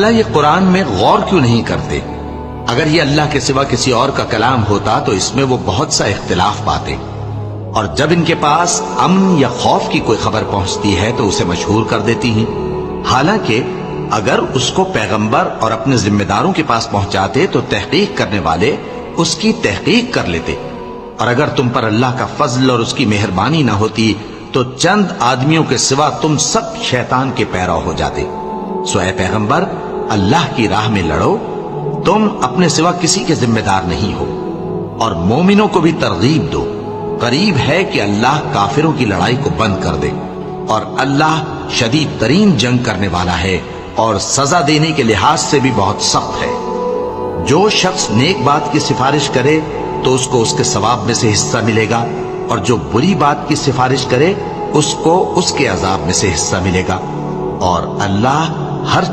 भला ये कुरान में गौर क्यों नहीं करते? अगर ये अल्लाह के सिवा किसी और का कलाम होता तो इसमें वो बहुत सा इख्तिलाफ पाते, और जब इनके पास अमन या खौफ की कोई खबर पहुंचती है तो उसे मशहूर कर देती हैं। हालांकि अगर उसको पैगंबर और अपने जिम्मेदारों के पास पहुंचाते तो तहकीक करने वाले उसकी तहकीक कर लेते, और अगर तुम पर अल्लाह का फजल और उसकी मेहरबानी ना होती तो चंद आदमियों के सिवा तुम सब शैतान के पैरव हो जाते। सो ऐ पैगंबर, अल्लाह की राह में लड़ो, तुम अपने सिवा किसी के जिम्मेदार नहीं हो, और मोमिनों को भी तरगीब दो। करीब है कि अल्लाह काफिरों की लड़ाई को बंद कर दे, और अल्लाह शदीद तरीन जंग करने वाला है और सजा देने के लिहाज से भी बहुत सख्त है। जो शख्स नेक बात की सिफारिश करे तो उसको उसके सवाब में से हिस्सा मिलेगा, और जो बुरी बात की सिफारिश करे उसको उसके अजाब में से हिस्सा मिलेगा, और अल्लाह हर